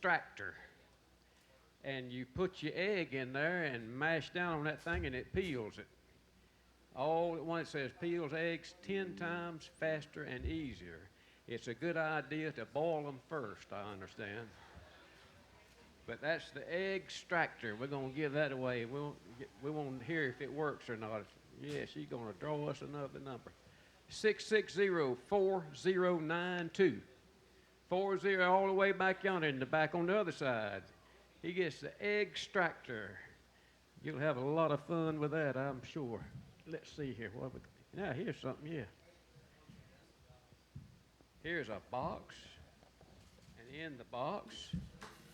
extractor. And you put your egg in there and mash down on that thing and it peels it. All at once says peels eggs 10 times faster and easier. It's a good idea to boil them first, I understand. But that's the egg extractor. We're going to give that away. We won't hear if it works or not. Yeah, she's going to draw us another number. 660-4092. 40 all the way back yonder in the back on the other side. He gets the egg extractor. You'll have a lot of fun with that, I'm sure. Let's see here. Now, here's something, yeah. Here's a box, and in the box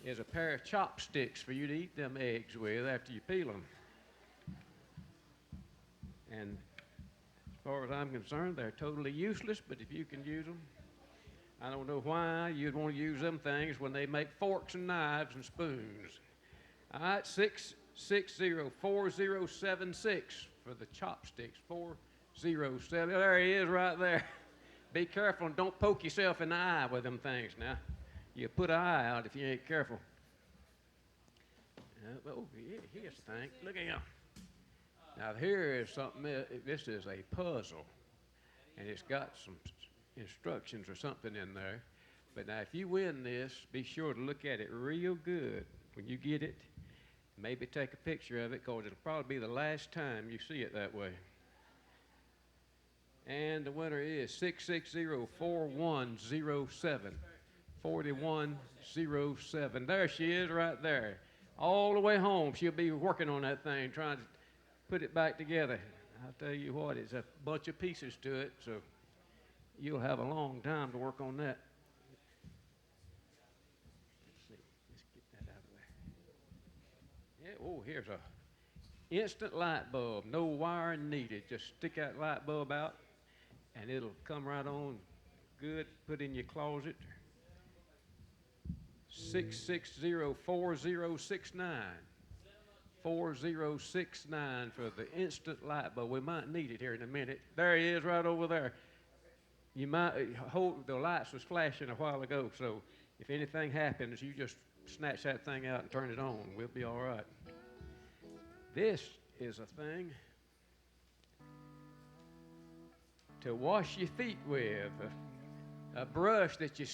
is a pair of chopsticks for you to eat them eggs with after you peel them. And as far as I'm concerned, they're totally useless, but if you can use them, I don't know why you'd want to use them things when they make forks and knives and spoons. All right, 660-4076 for the chopsticks, 407. There he is right there. Be careful and don't poke yourself in the eye with them things now. You put an eye out if you ain't careful. Oh, yeah, here's the thing. Look at him. Now, here is something. This is a puzzle, and it's got some instructions or something in there. But now, if you win this, be sure to look at it real good when you get it. Maybe take a picture of it, because it'll probably be the last time you see it that way. And the winner is 660-4107. 4107. There she is right there. All the way home, she'll be working on that thing, trying to put it back together. I'll tell you what, it's a bunch of pieces to it, so you'll have a long time to work on that. Let's see. Let's get that out of there. Yeah, oh, here's a instant light bulb. No wiring needed. Just stick that light bulb out, and it'll come right on good. Put in your closet. 660-4069. 4069 for the instant light bulb. We might need it here in a minute. There he is right over there. You might hold, the lights was flashing a while ago, so if anything happens, you just snatch that thing out and turn it on. We'll be all right. This is a thing to wash your feet with, a brush that you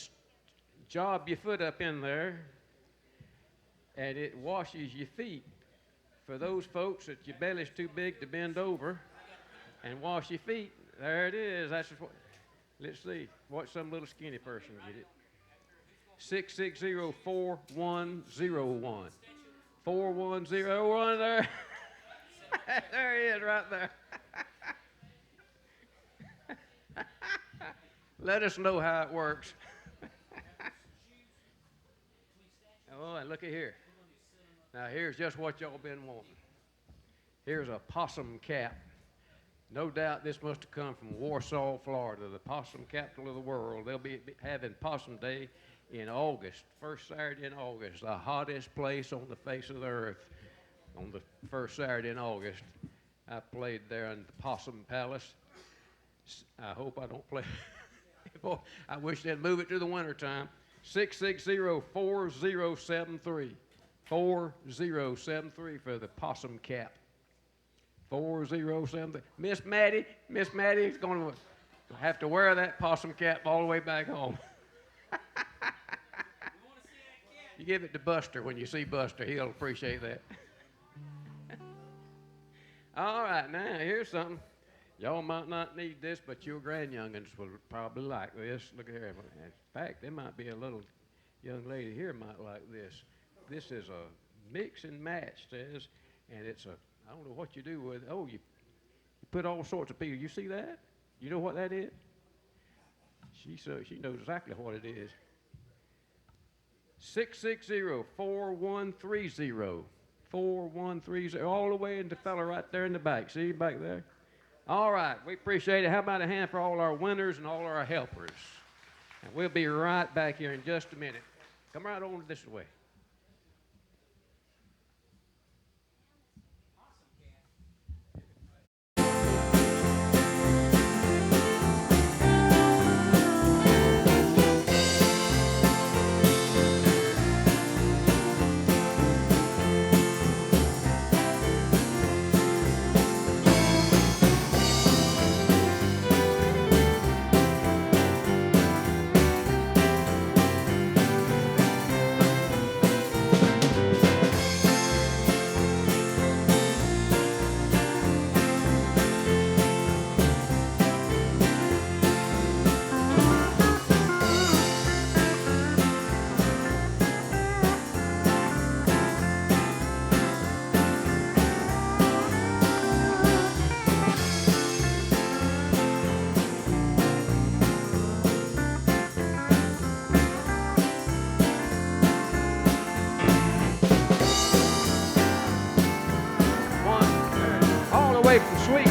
job your foot up in there, and it washes your feet. For those folks that your belly's too big to bend over and wash your feet, there it is. That's what. Let's see. Watch some little skinny person get it. 660-4101. 4101 there. There he is right there. Let us know how it works. Oh, and look at here. Now, here's just what y'all been wanting. Here's a possum cap. No doubt this must have come from Warsaw, Florida, the possum capital of the world. They'll be having Possum Day in August, first Saturday in August, the hottest place on the face of the earth. On the first Saturday in August, I played there in the Possum Palace. I hope I don't play. I wish they'd move it to the wintertime. 660-4073. 4073 for the possum cap. 4073. Miss Maddie's going to have to wear that possum cap all the way back home. You give it to Buster when you see Buster. He'll appreciate that. All right, now here's something. Y'all might not need this, but your grandyoungins will probably like this. Look here. In fact, there might be a little young lady here might like this. This is a mix and match, says, and it's a, I don't know what you do with it. Oh, you put all sorts of people. You see that? You know what that is? She knows exactly what it is. 660-4130. 4130, all the way into the fella right there in the back. See back there? All right, we appreciate it. How about a hand for all our winners and all our helpers? And we'll be right back here in just a minute. Come right on this way.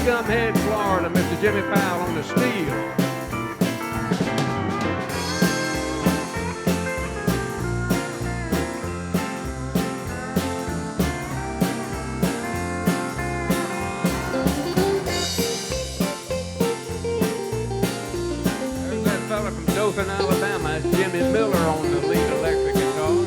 Scumhead, Florida, Mr. Jimmy Powell on the steel. There's that fella from Dothan, Alabama. That's Jimmy Miller on the lead electric guitar.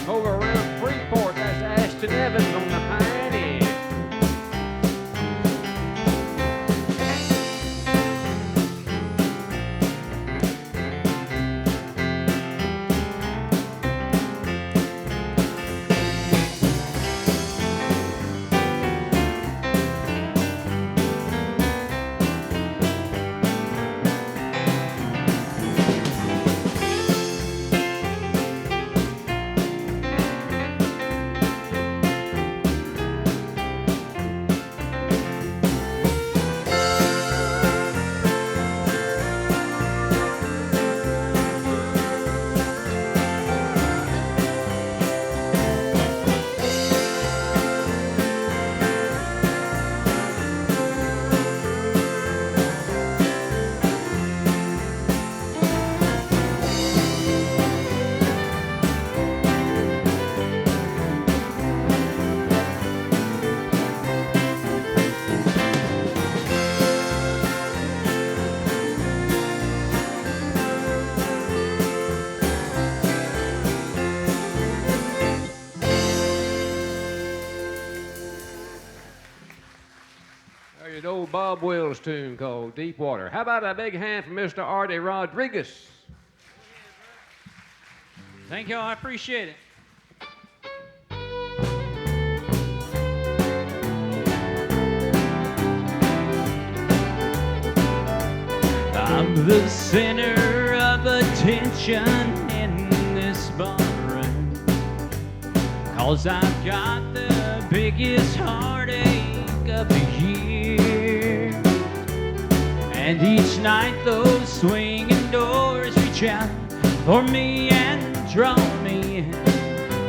Over around Freeport, that's Ashton Evans on the Pioneer. There's an old Bob Wills tune called Deep Water. How about a big hand for Mr. Artie Rodriguez? Thank you all. I appreciate it. I'm the center of attention in this barroom, 'cause I've got the biggest heartache of the year. And each night those swinging doors reach out for me and draw me in.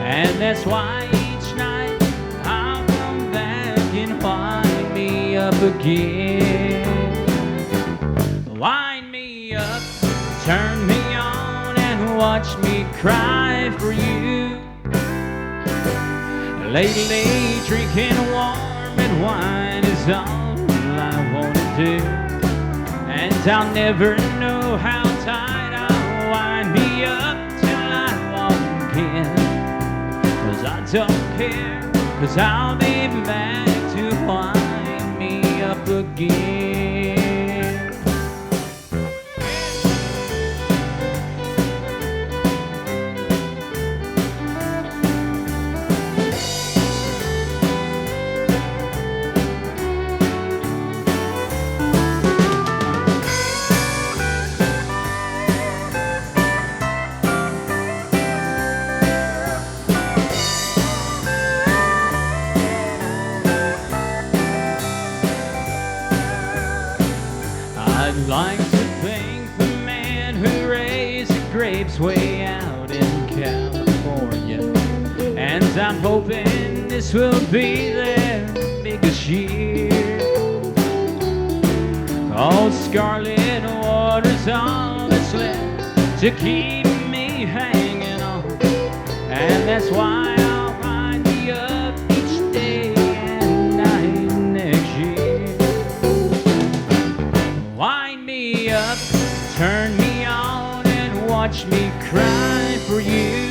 And that's why each night I'll come back and wind me up again. Wind me up, turn me on, and watch me cry for you. Lately, drinking warm and wine is all I want to do. And I'll never know how tight I'll wind me up till I walk in. 'Cause I don't care, 'cause I'll be back to wind me up again. I'd like to thank the man who raised the grapes way out in California. And I'm hoping this will be their biggest year. Oh, scarlet water's all that's left to keep me hanging on. And that's why I'll wind me up each day and night next year. Wind me up, turn me on, and watch me cry for you.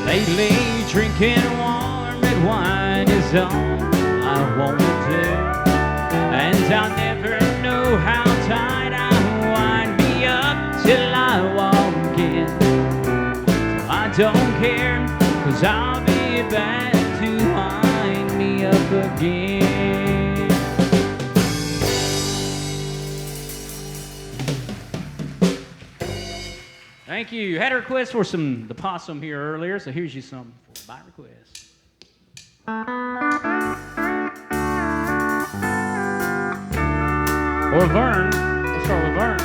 Lately, drinking warm red wine is all I want to do. And I'll never know how tight I'll wind me up till I walk in. So I don't care, 'cause I'll be be back to wind me up again. Thank you. You had a request for the possum here earlier, so here's you some by request. Or Vern. Let's start with Vern.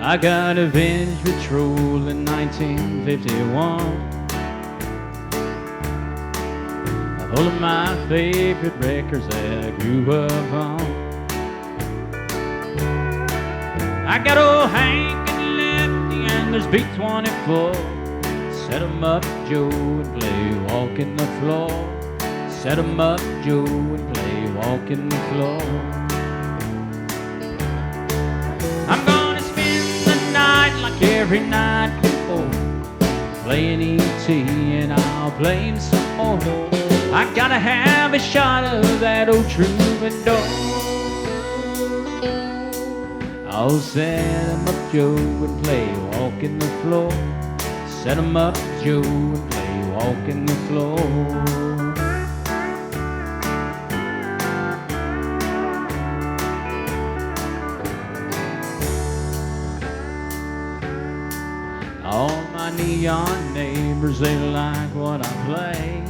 I got a vintage patrol in 1951. Full of my favorite records that I grew up on. I got old Hank and Lefty and there's B-24. Set 'em up, Joe, and play walking the floor. Set 'em up, Joe, and play walking the floor. I'm gonna spend the night like every night before, playing E.T. and I'll play him some more. I gotta have a shot of that old troubadour. I'll set 'em up, Joe, and play walking the floor. Set 'em up, Joe, and play walking the floor. All my neon neighbors, they like what I play,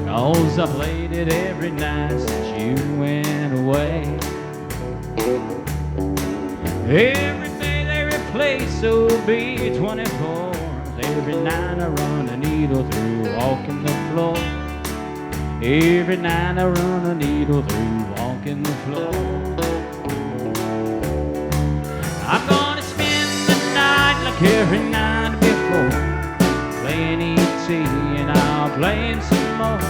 'cause I played it every night since you went away. Every day they replace OB-24. Every night I run a needle through walking the floor. Every night I run a needle through walking the floor. I'm gonna spend the night like every night before, playing E.T. and I'll play him some more.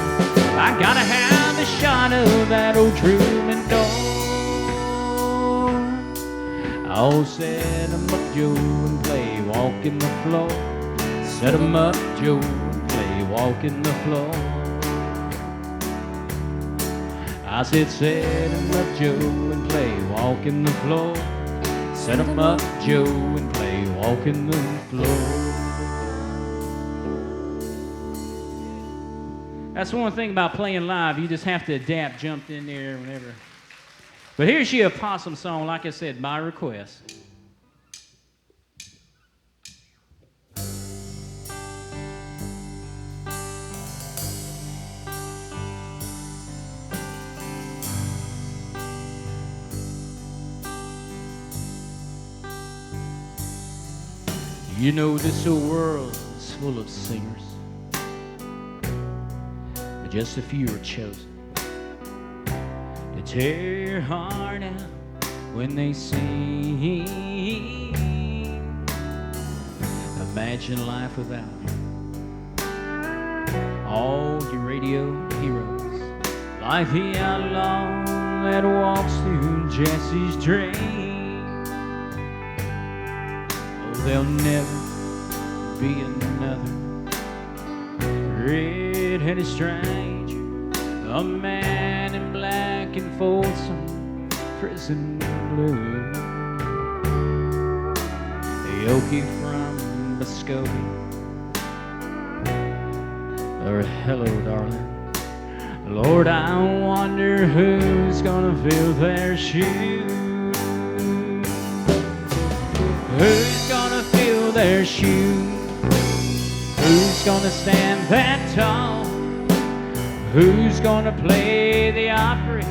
I gotta have a shot of that old troubadour. I'll set 'em up, Joe, and play walking the floor. Set 'em up, Joe, and play walking the floor. I said set 'em up, Joe, and play walking the floor. Set 'em up, Joe, and play walking the floor. That's one thing about playing live. You just have to adapt, jump in there whenever. But here's your possum song, like I said, by request. You know this whole world is full of singers, but just a few are chosen to tear your heart out when they sing. Imagine life without all your radio heroes, like the outlaw that walks through Jesse's dream. There'll never be another red-headed stranger, a man in black and Folsom prison blue, a Yoki from Muskogee, or hello, darling. Lord, I wonder who's gonna fill their shoes. Who's gonna fill their shoes? Who's gonna stand that tall? Who's gonna play the Opry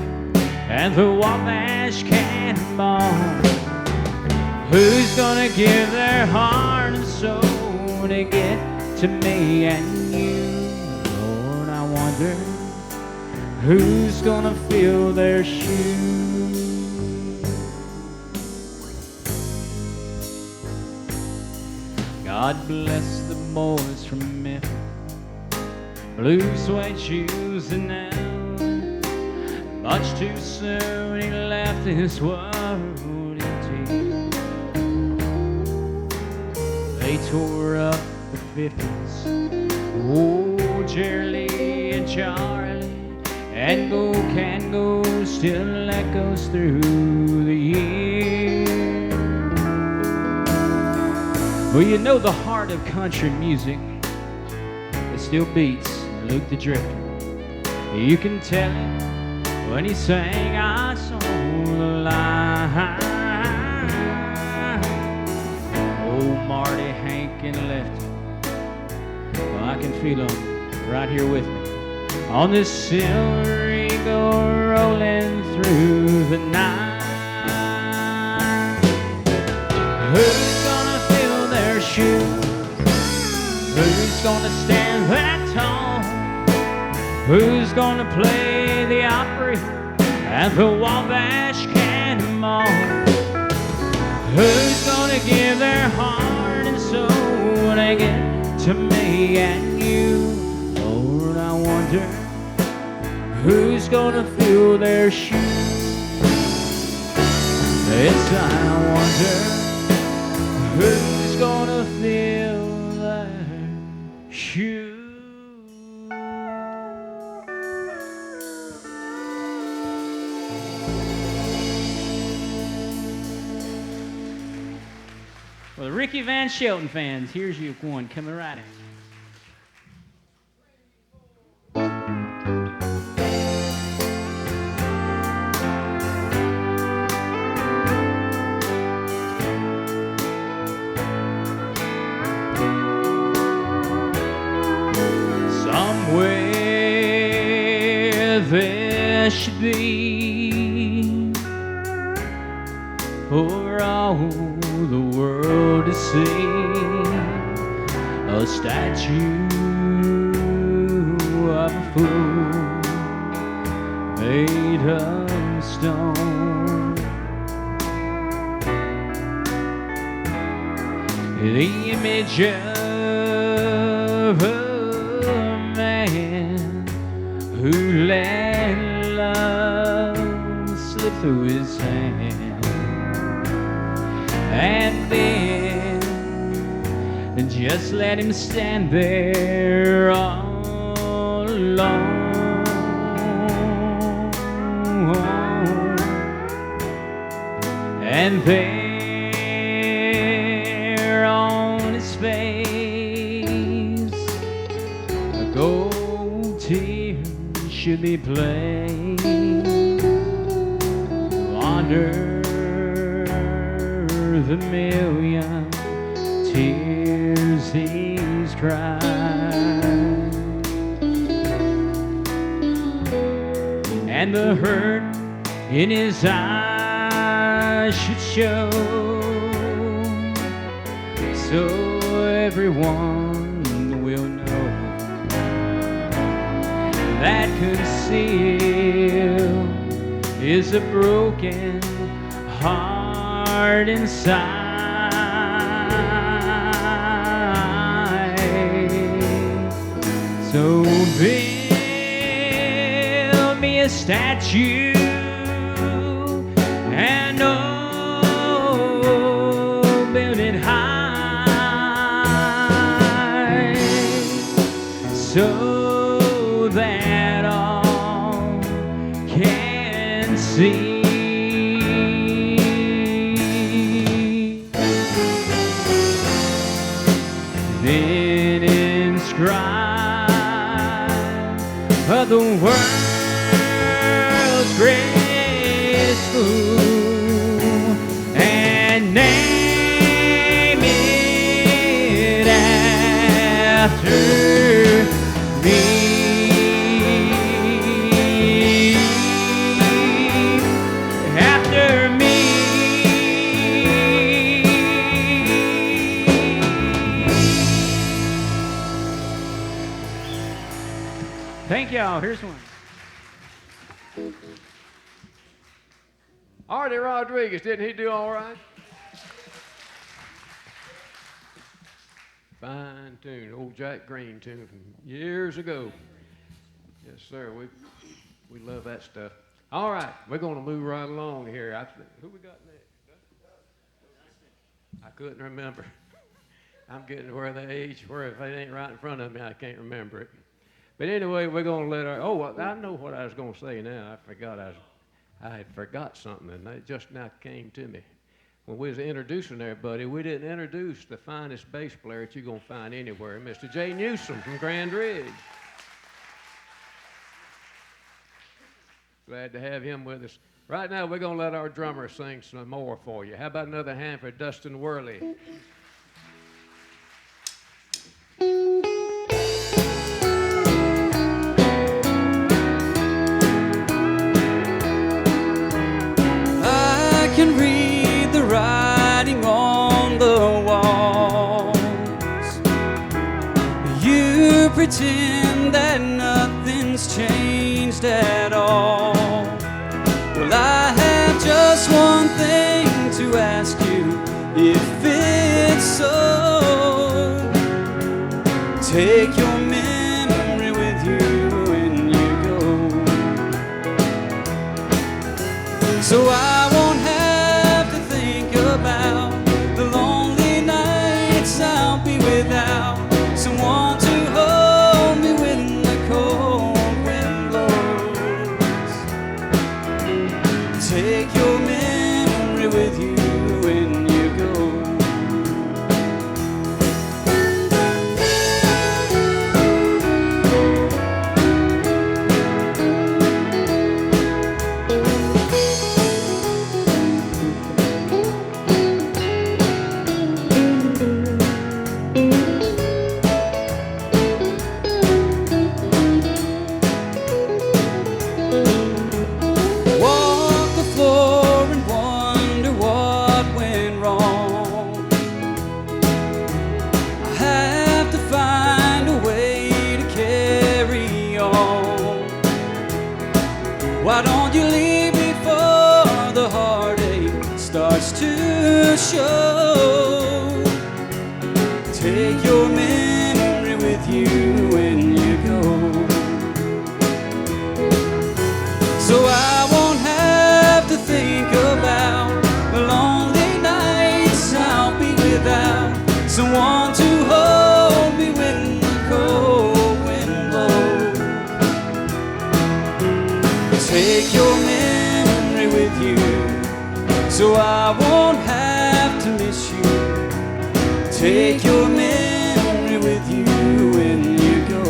and the Wabash Cannonball? Who's gonna give their heart and soul to get to me and you? Lord, I wonder who's gonna fill their shoes. God bless the boys from Memphis, blue suede shoes and now much too soon he left this world in tears. They tore up the 50s, oh, Jerry Lee and Charlie, and Go Can Go still echoes through the years. Well, you know the heart of country music, it still beats Luke the Drifter. You can tell it when he sang I Saw the Line. Old Marty, Hank, and Lefty, well, I can feel them right here with me on this silver eagle rolling through the night. Who's gonna fill their shoes? Who's gonna stand that tall? Who's gonna play the Opry at the Wabash Cannonball? Who's gonna give their heart and soul naked to me and you? Lord, I wonder who's gonna fill their shoes. Yes, I wonder who's gonna fill their shoes. Well, the Ricky Van Shelton fans, here's you one coming right in. Somewhere there should be for all the world to see a statue of a fool made of stone. The image of a man who let love slip through his hand, and then just let him stand there all alone. And there on his face a gold tear should be playing under the million tears he's cried, and the hurt in his eyes should show, so everyone will know that concealed is a broken heart inside. So build me a statue and oh, build it high so that all can see. Then inscribe the world's greatest fool and name it after me. After me. Thank y'all. Here's one. Artie Rodriguez, didn't he do all right? Fine tune, old Jack Green tune from years ago. Yes, sir. We love that stuff. All right, we're going to move right along here. Who we got next? I couldn't remember. I'm getting to where the age where if it ain't right in front of me, I can't remember it. But anyway, we're going to let our. Oh, I know what I was going to say now. I had forgot something, and it just now came to me. when we was introducing everybody, we didn't introduce the finest bass player that you're going to find anywhere, Mr. Jay Newsom from Grand Ridge. Glad to have him with us. Right now, we're going to let our drummer sing some more for you. How about another hand for Dustin Worley? I can read the writing on the walls. You pretend that nothing's changed at all. Well, I have just one thing to ask you, if it's so. Take your memory with you when you go, so I won't have to think about the lonely nights I'll be without someone to hold me when the cold wind blows. Take your memory with you when you go. Walk the floor and wonder what went wrong. I have to find a way to carry on. Why don't you leave before the heartache starts to show? Take your memory with you when you go, so I won't have to think about the lonely nights I'll be without someone to hold me when the cold wind blows. Take your memory with you, so I won't have to miss you. Take your memory with you when you go.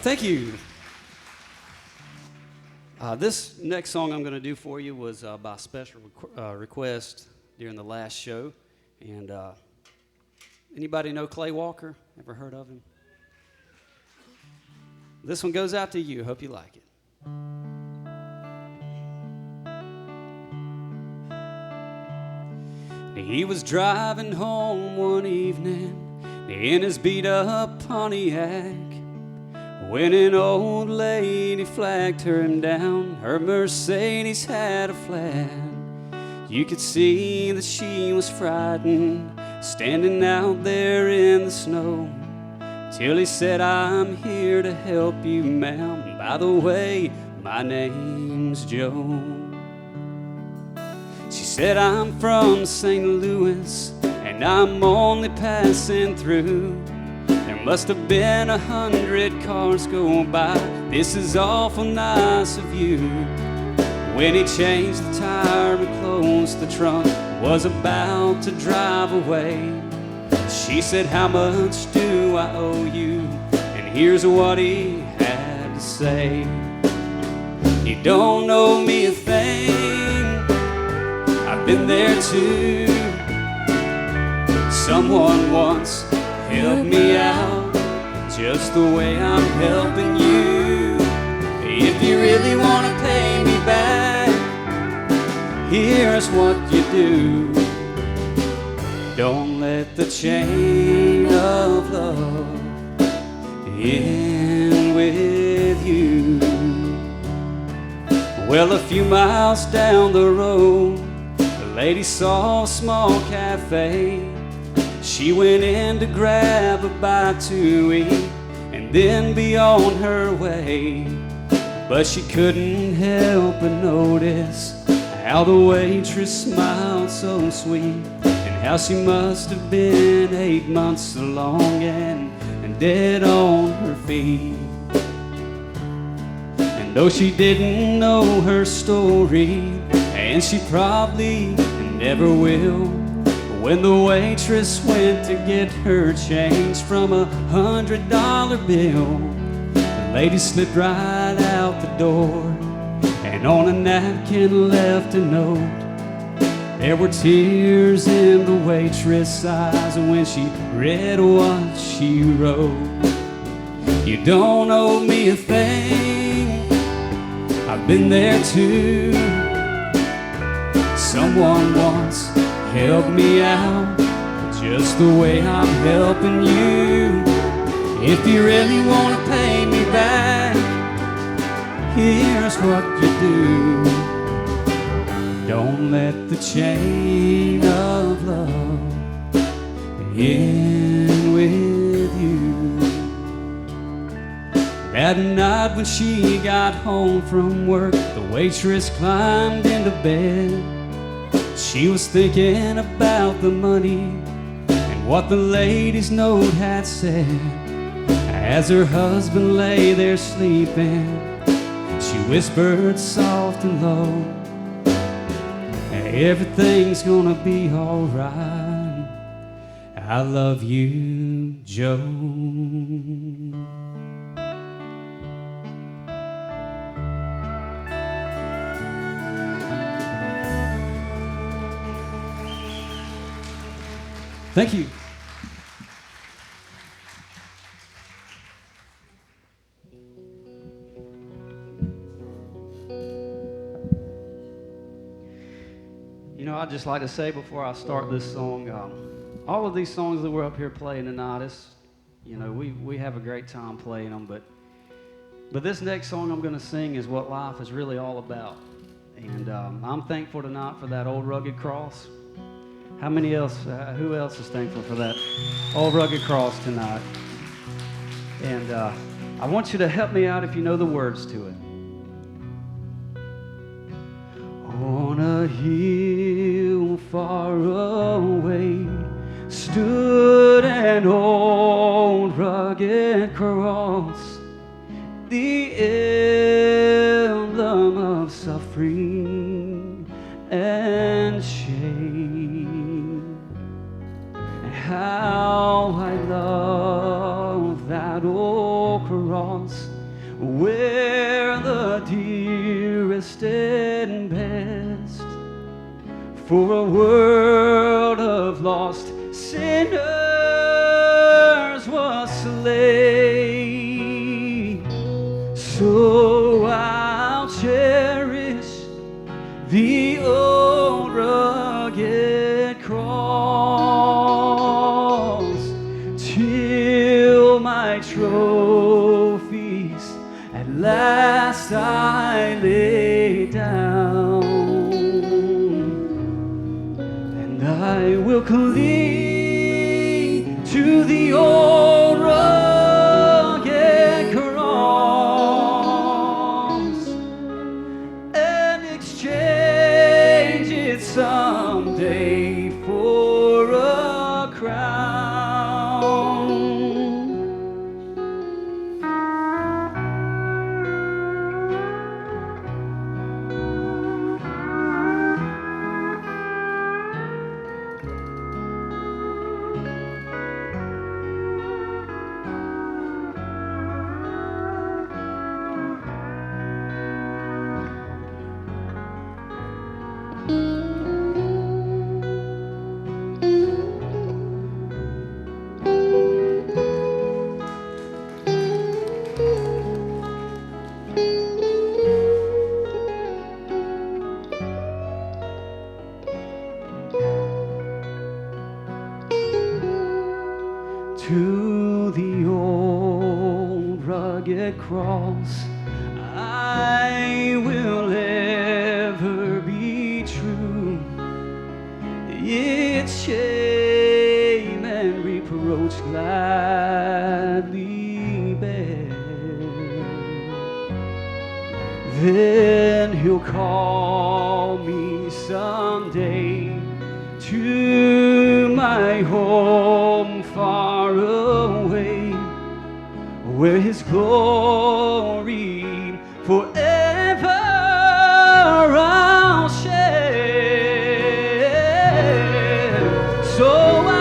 Thank you. This next song I'm going to do for you was by special request during the last show. And anybody know Clay Walker? Ever heard of him? This one goes out to you. Hope you like it. He was driving home one evening in his beat-up Pontiac when an old lady flagged him down. Her Mercedes had a flat. You could see that she was frightened, standing out there in the snow, till he said, "I'm here to help you, ma'am. By the way, my name's Joe." She said, "I'm from St. Louis, and I'm only passing through. There must have been 100 cars go by. This is awful nice of you." When he changed the tire and closed the trunk, was about to drive away, she said, "How much do I owe you?" And here's what he had to say. "You don't owe me a thing. I've been there too. Someone once helped me out just the way I'm helping you. If you really want to pay me back, here's what you do. Don't let the chain of love end with you." Well, a few miles down the road, the lady saw a small cafe. She went in to grab a bite to eat and then be on her way. But she couldn't help but notice How the waitress smiled so sweet, and how she must have been 8 months along and dead on her feet. And though she didn't know her story, and she probably never will, when the waitress went to get her change from $100 bill, the lady slipped right out the door, and on a napkin left a note. There were tears in the waitress' eyes when she read what she wrote. You don't owe me a thing, I've been there too. Someone once helped me out just the way I'm helping you. If you really want to pay me back, here's what you do. Don't let the chain of love end with you. That night when she got home from work, the waitress climbed into bed. She was thinking about the money and what the lady's note had said. As her husband lay there sleeping, she whispered soft and low, everything's gonna be alright. I love you, Joe. Thank you. You know, I'd just like to say before I start this song, all of these songs that we're up here playing tonight, you know, we have a great time playing them, but this next song I'm going to sing is what life is really all about. And I'm thankful tonight for that old rugged cross. How many else, who else is thankful for that old rugged cross tonight? And I want you to help me out if you know the words to it. On a hill far away stood an old rugged cross, the emblem of suffering and shame. And how I love that old cross, where the dearest and best for a world of lost sinners was slain. So I'll cherish the old rugged cross till my trophies at last I lay down, and I will cling to the old rugged cross and exchange it someday for a crown. To the old rugged cross I will ever be true. Its shame and reproach gladly bear. Then he'll call me someday to my home far away, where His glory forever I'll share. So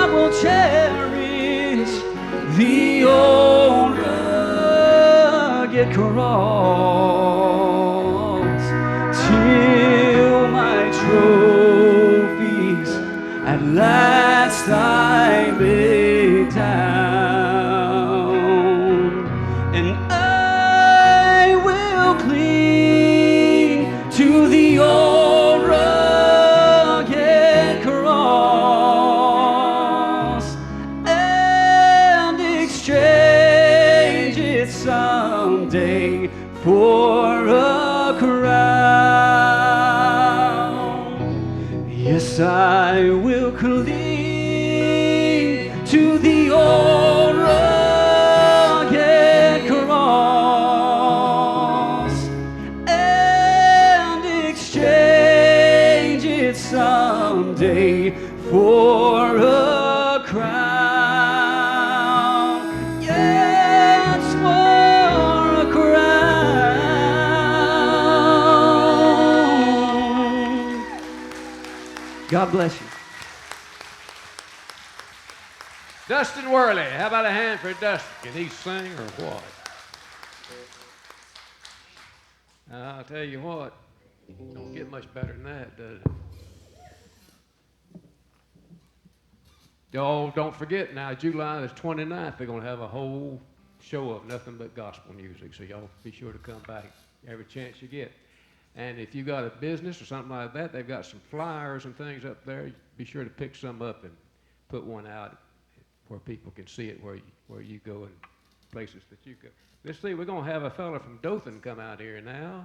I will cherish the old rugged cross till my trophies at last I lay down, and I will cling to the old rugged cross and exchange it someday for a crown. Yes, I will cling to the old rugged cross and exchange it someday for a crown. Yes, for a crown. God bless you. Dustin Worley. How about a hand for Dustin? Can he sing or what? I'll tell you what, don't get much better than that, does it? Oh, don't forget now, July the 29th, they're going to have a whole show of nothing but gospel music, so y'all be sure to come back every chance you get. And if you got a business or something like that, they've got some flyers and things up there. Be sure to pick some up and put one out where people can see it where you go and places that you go. Let's see, we're going to have a fella from Dothan come out here now,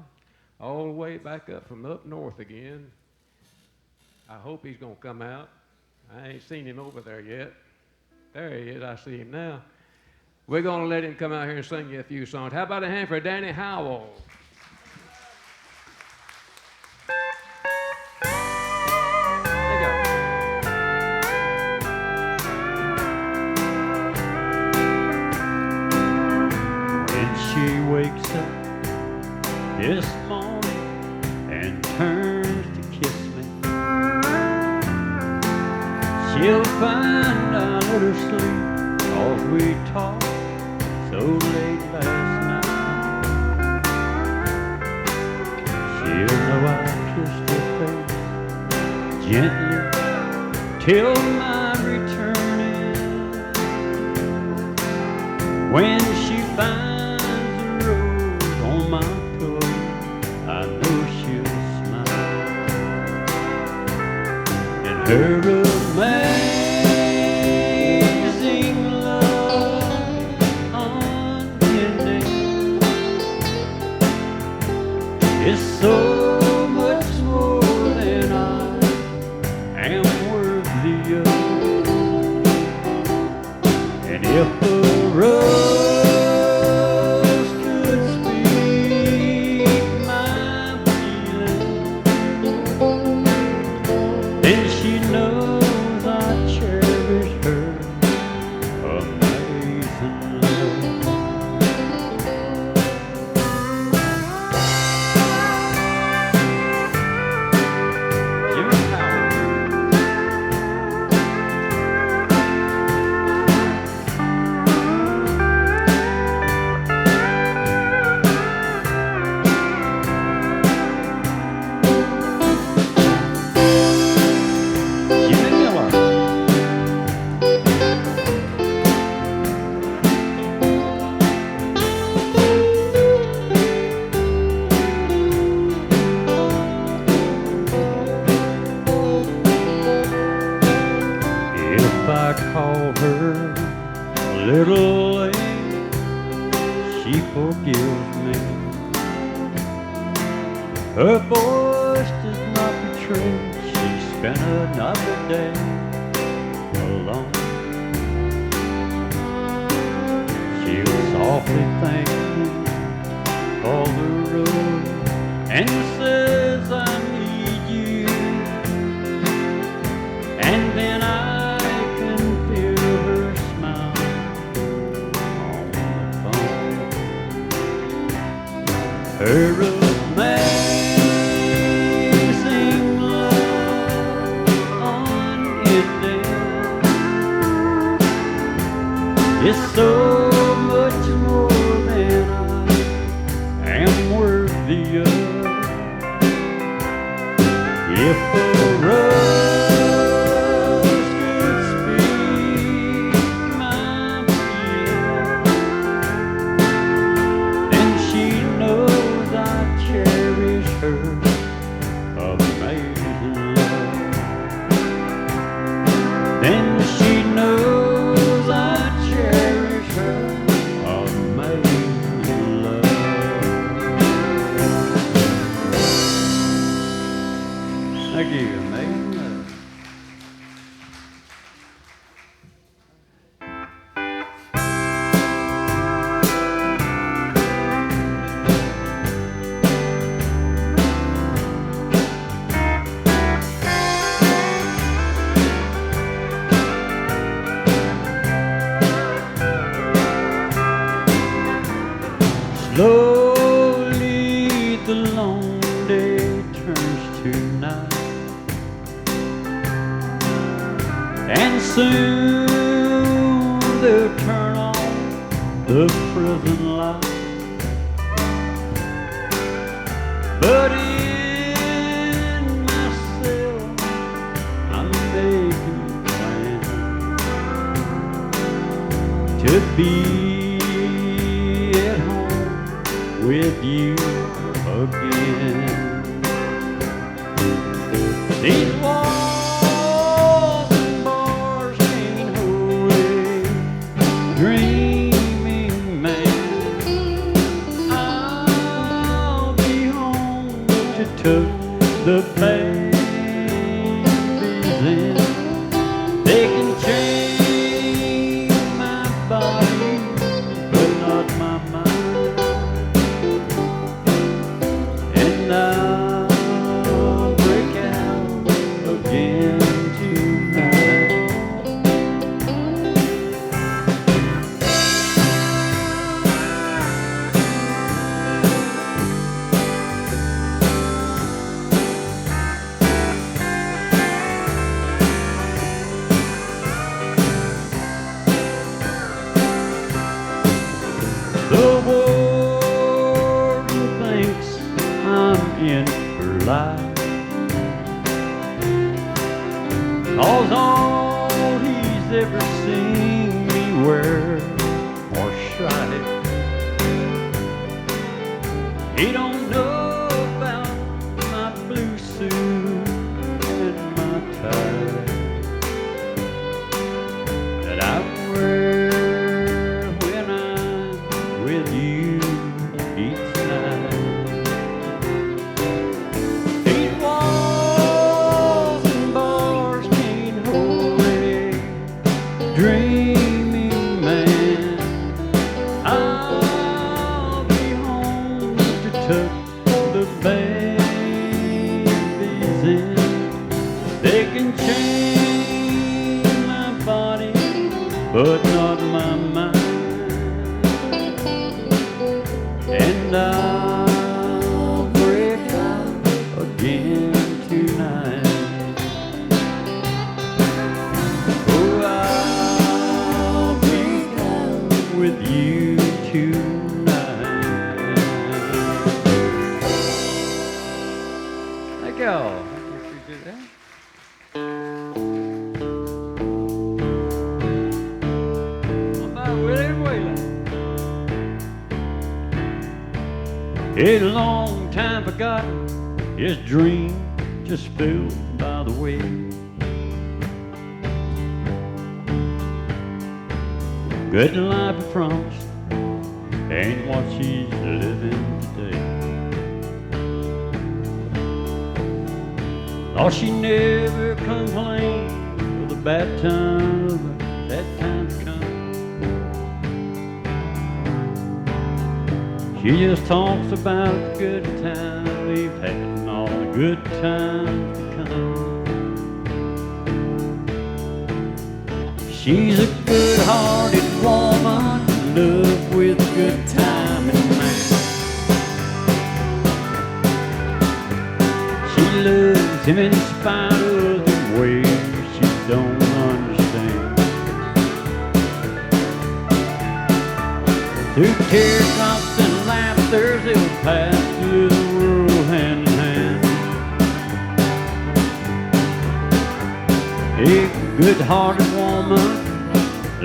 all the way back up from up north again. I hope he's going to come out. I ain't seen him over there yet. There he is, I see him now. We're going to let him come out here and sing you a few songs. How about a hand for Danny Howell? She wakes up this morning and turns to kiss me. She'll find I let her sleep, 'cause we talked so late last night. She'll know I kissed her face gently till my returning. When she finds on my pillow, I know she'll smile. And her amazing love unending is so much more than I am worthy of. And if the rose her voice does not betray. She spent another day alone. She'll softly thank me for the road and says I need you is so much more than I am worthy of. If a rose could speak my feeling, then she knows I cherish her amazing love. Then she knows I cherish her amazing love. Thank you, amazing love. Slowly the long day turns to night, and soon they'll turn on the prison light. But in myself I'm making plans to be with you again. These walls and bars can't hold a dreaming man. I'll be home to tuck the babies in. They can change my body, but not my mind. I'll break out again tonight. The warden thinks I'm in her life, 'cause all he's ever seen me wear or shine, he don't know about my blue suit and my tie that I wear when I'm with you each night. Dreaming man, I'll be home to tuck the babies in. They can change my body, but not my mind. And I'll break out again tonight. With you tonight. Thank y'all. Appreciate that. What about Willie Whalen? A long time forgotten, his dream just spilled by the way. Good life of promise ain't what she's living today. Thought she never complained for the bad times, but that time's come. She just talks about the good times we've had and all the good times to come. She's a good-hearted woman, love with good time and man. She loves him in spite of the ways she don't understand. Through teardrops and laughter, they'll pass through the world hand in hand. A good-hearted woman,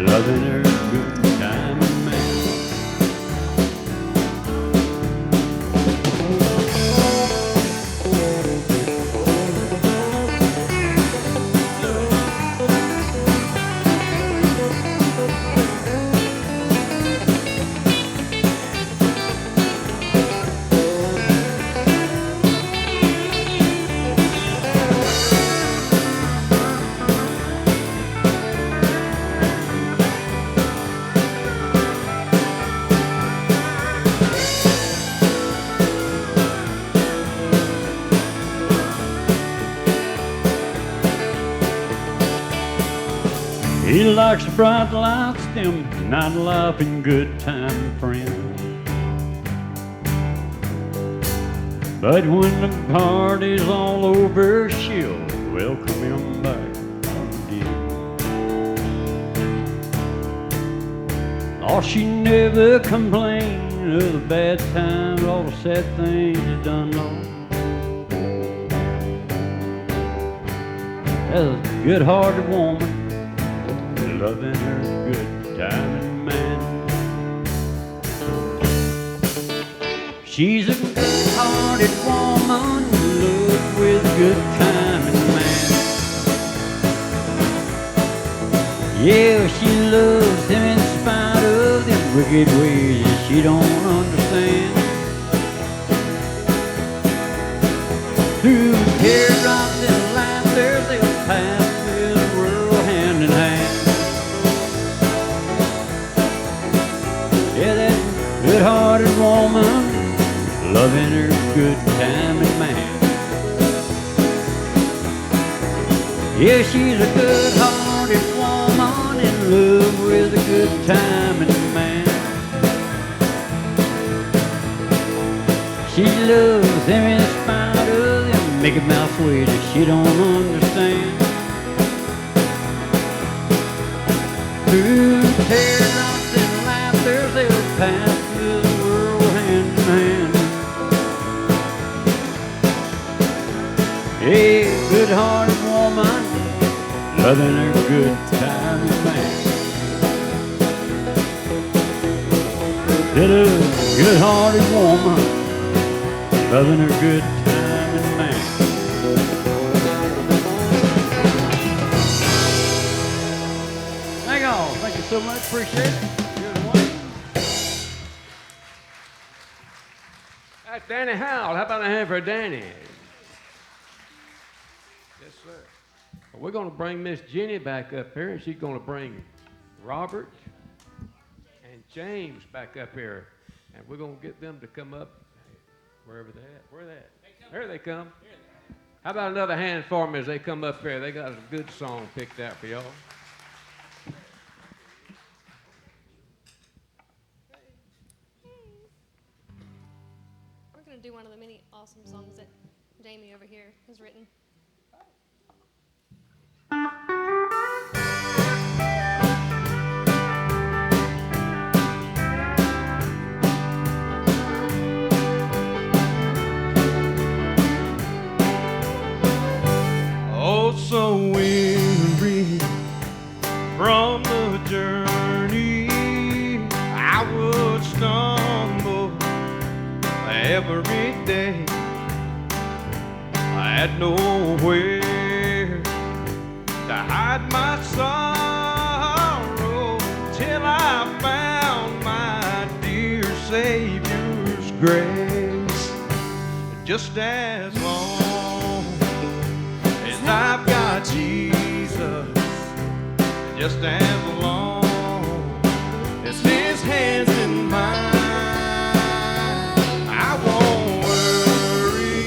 loving her good-time man. He likes the bright lights, them nightlife and good time friends. But when the party's all over, she'll welcome him back again. Oh, she never complained of the bad times, all the sad things he's done wrong. That's a good-hearted woman, loving her good-timing man. She's a good-hearted woman, loved with a good-timing man. Yeah, she loves him in spite of them wicked ways that she don't understand. Through teardrops and laughter, they'll pass through the world hand in hand. Yeah, that good-hearted woman, loving her good-timing man. Yeah, she's a good-hearted woman in love with a good-timing man. She loves him in spite of them Mickey Mouse ways that she don't understand. Through teardrops and laughter, they'll pass through the world hand in hand. A good-hearted woman, loving her good-timing man. Did a good-hearted woman, loving her good-timing man. Thank y'all. Thank you so much. Appreciate it. That's Danny Howell. How about a hand for Danny? Yes, sir. Well, we're going to bring Miss Jenny back up here, and she's going to bring Robert and James back up here. And we're going to get them to come up wherever they're at. Where are they at? There they come. How about another hand for them as they come up here? They got a good song picked out for y'all. We're going to do one of the many awesome songs that Jamie over here has written. Oh, so weary from the journey, I would stumble every day. I had nowhere to hide my sorrow till I found my dear Savior's grace. Just as long as I've got Jesus, just as long as His hands in mine, I won't worry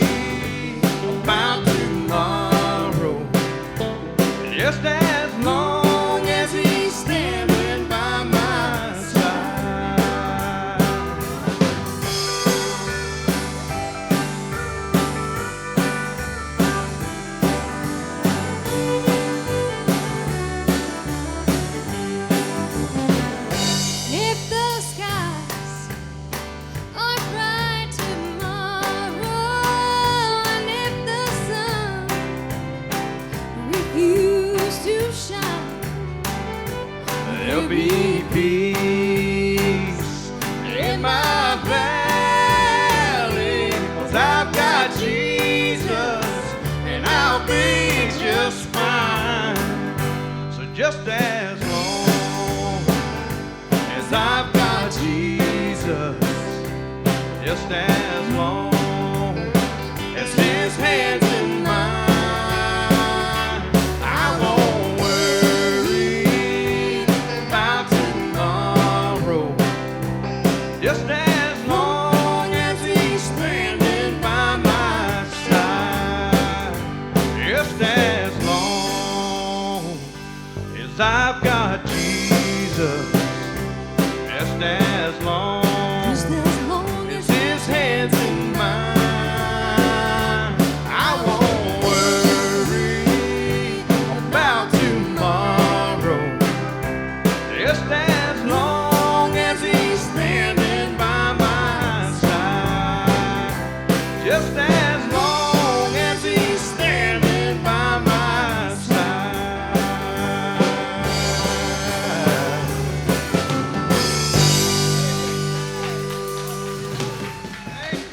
about tomorrow. Just as long as He's standing by my side. If the sky shine. There'll be peace in my valley, 'cause I've got Jesus, and I'll be just fine. So just as long as I've got Jesus, just as long as His hands in mine, I won't worry about tomorrow. Just as long as He's standing by my side, just as long as I've got Jesus, just as long Just as long as as His hands in mine, I won't worry about tomorrow. Just as long as He's standing by my side, just as long as He's standing by my side. Thank you.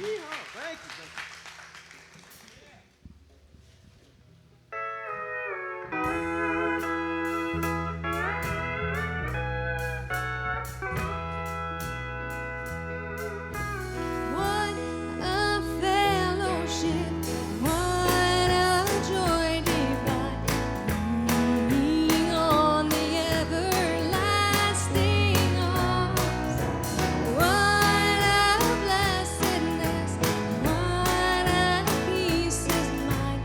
Yeehaw. Thank you. what a fellowship, what a joy divine, leaning on the everlasting arms. What a blessedness, what a peace is mine,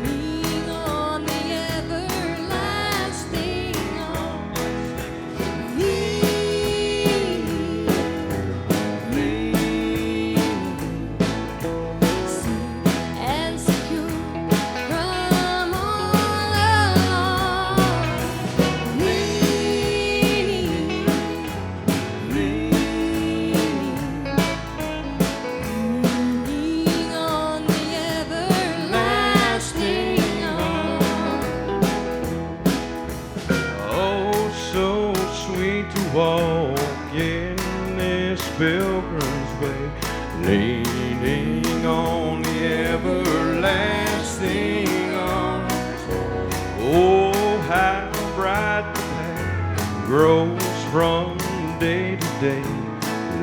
leaning on the everlasting arms. And secure from all alarm, leaning on the everlasting arm. Oh, so sweet to walk in this pilgrim's way, leaning on the everlasting arms. Oh, how bright the path grows from day to day,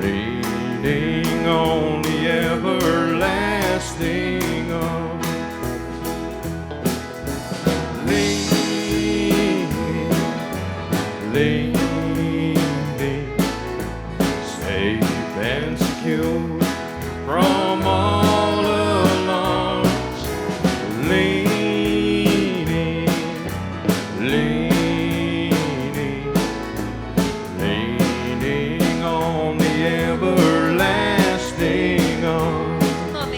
leaning on the everlasting arms. Leaning, safe and secure from all alarms. Leaning, leaning on the everlasting arms. Come on,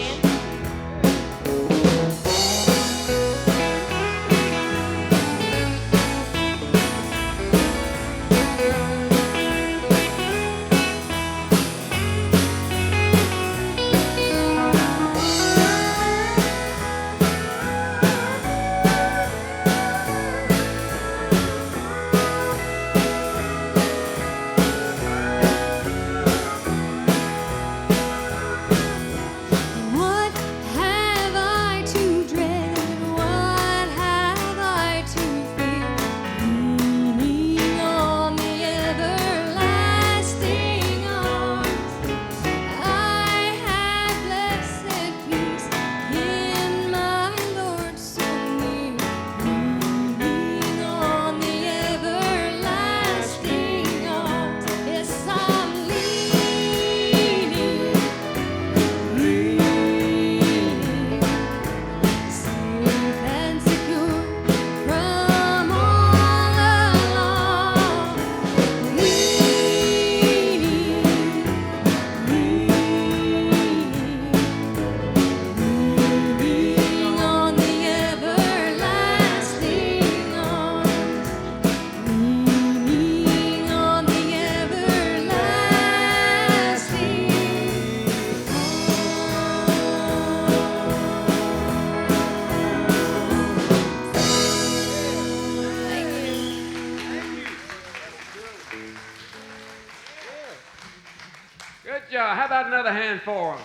another hand for them?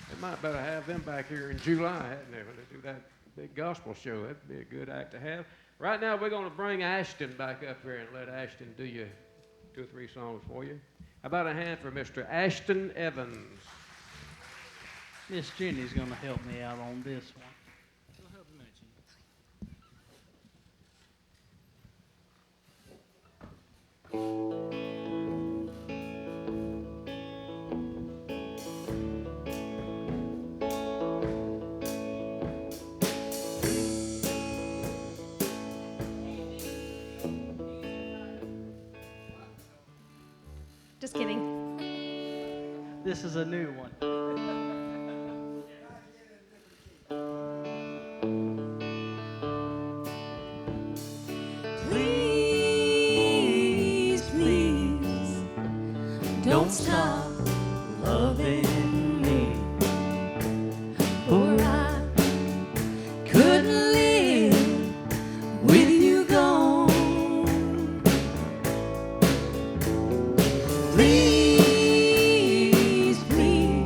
They might better have them back here in July, hadn't they, when they do that big gospel show. That'd be a good act to have. Right now, we're going to bring Ashton back up here and let Ashton do you 2 or 3 songs for you. How about a hand for Mr. Ashton Evans? Miss Jenny's going to help me out on this one. She'll help me, Jenny. Just kidding. This is a new one. Please, please, don't stop loving me, for I couldn't live with you gone. Please, please,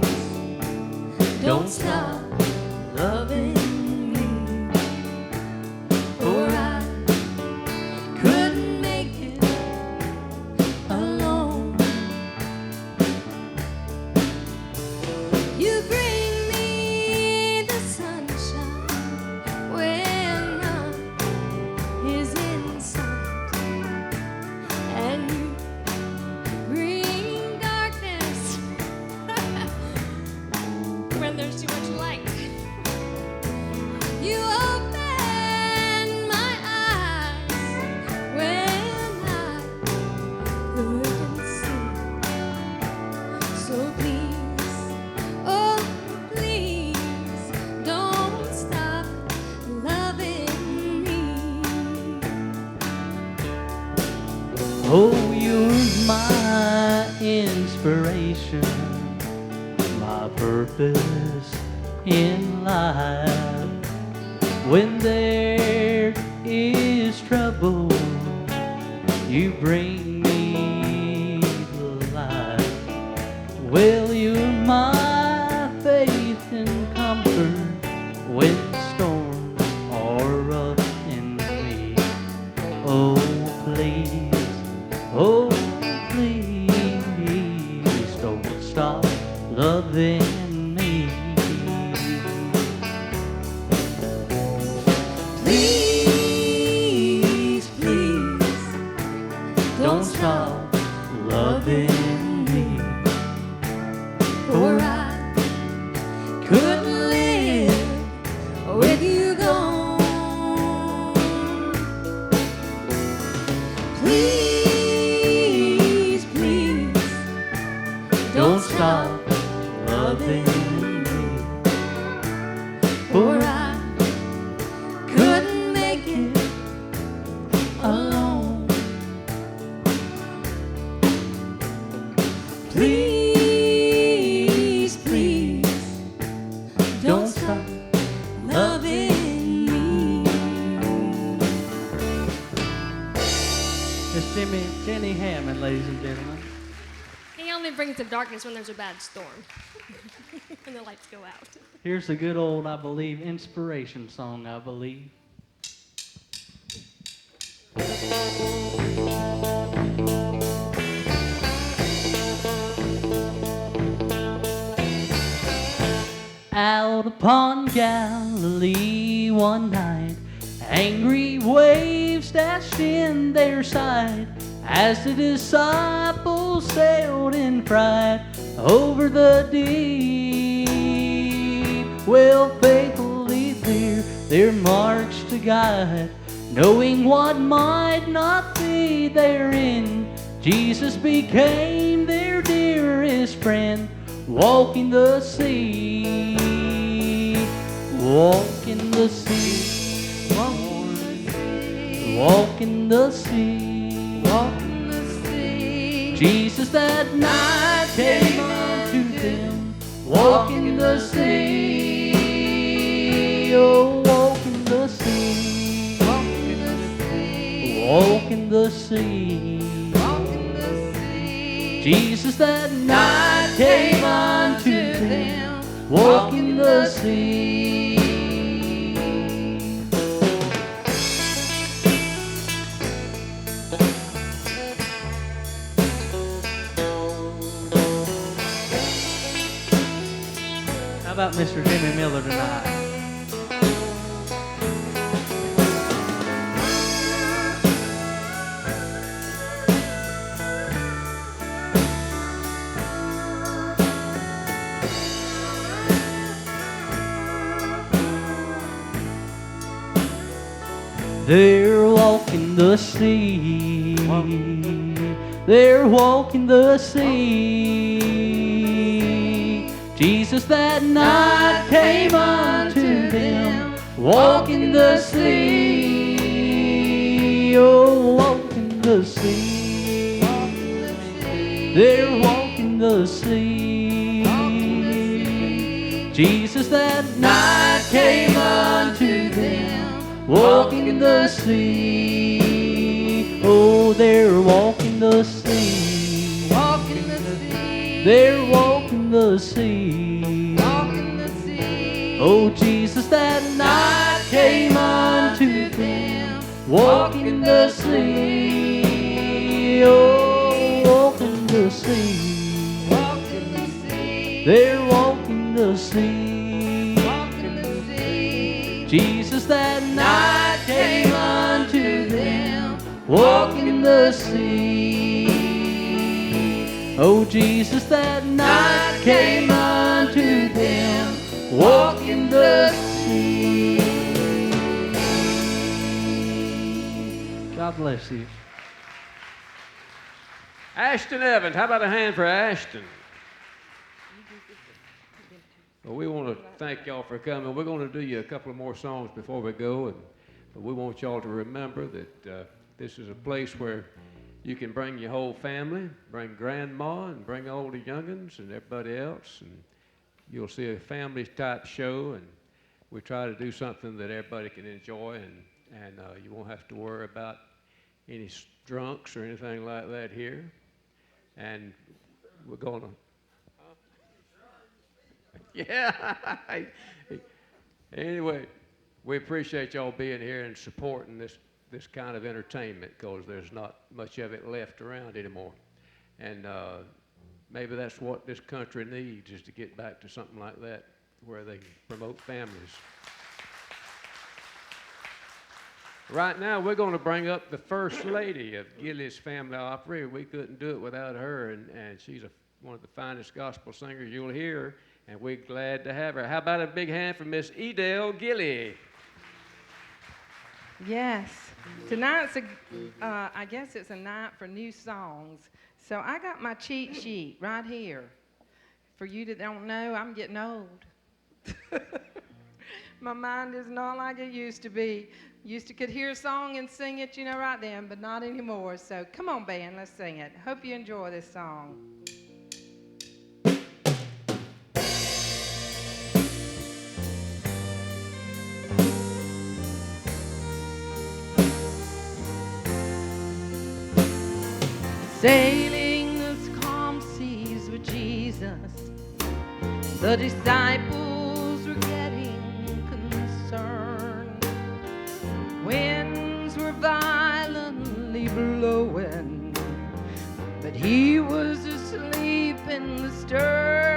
don't stop loving me, for I couldn't make it alone. You bring me the sunshine when none is in sight, and you bring darkness when there's too much light. You open my eyes when I couldn't see. So please, oh please, don't stop loving me. Oh, you're my inspiration, my purpose in life. When there is trouble, you bring me the light. Well, you're my faith and comfort when storms are rough in me. Oh, please, don't stop loving me. Please, please, don't stop loving me, for I couldn't live with you gone. Please, please, don't stop loving me, for I couldn't make it alone. Please, please, don't stop loving me. Miss Jenny Hammond, ladies and gentlemen. He only brings the darkness when there's a bad storm. When the lights go out. Here's a good old, I believe, inspiration song, I believe. Out upon Galilee one night, angry waves dashed in their sight as the disciples sailed in fright over the deep. Well, faithfully their march to guide, knowing what might not be therein. Jesus became their dearest friend, walking the sea, walking the sea, walking the sea, Walking the sea. Jesus that night came unto them, walking the sea, oh, walking the sea, Walking the sea. walking the sea. Walking the sea. Jesus that night came unto them, walking the sea. How about Mr. Jimmy Miller tonight? They're walking the sea. They're walking the sea. Jesus that night came unto them, walking the sea. Oh, walking the sea. They're walking the sea. Jesus that night came unto them, walking the sea. Oh, they're walking the sea. Walking the sea. They're walking the sea. Walking the sea. Oh, Jesus that night came unto them, walking the sea. Oh, walking the sea. Walking the sea. They're walking the sea. Walking the sea. Jesus that night came unto them, walking the sea. Oh, Jesus that night came unto them, walking the sea. God bless you. Ashton Evans, how about a hand for Ashton? Well, we want to thank y'all for coming. We're going to do you a couple of more songs before we go, but we want y'all to remember that this is a place where you can bring your whole family, bring grandma and bring all the young'uns and everybody else, and you'll see a family-type show, and we try to do something that everybody can enjoy, and you won't have to worry about any drunks or anything like that here. And we're going to... Yeah. Anyway, we appreciate y'all being here and supporting this kind of entertainment, because there's not much of it left around anymore. And maybe that's what this country needs, is to get back to something like that where they can promote families. Right now, we're going to bring up the First Lady of Gilley's Family Opry. We couldn't do it without her, and she's one of the finest gospel singers you'll hear, and we're glad to have her. How about a big hand for Miss Edel Gilley? Yes. Tonight's I guess it's a night for new songs. So I got my cheat sheet right here. For you that don't know, I'm getting old. My mind is not like it used to be. Could hear a song and sing it, right then, but not anymore. So come on, band, let's sing it. Hope you enjoy this song. Sailing those calm seas with Jesus, the disciples were getting concerned. Winds were violently blowing, but he was asleep in the stern.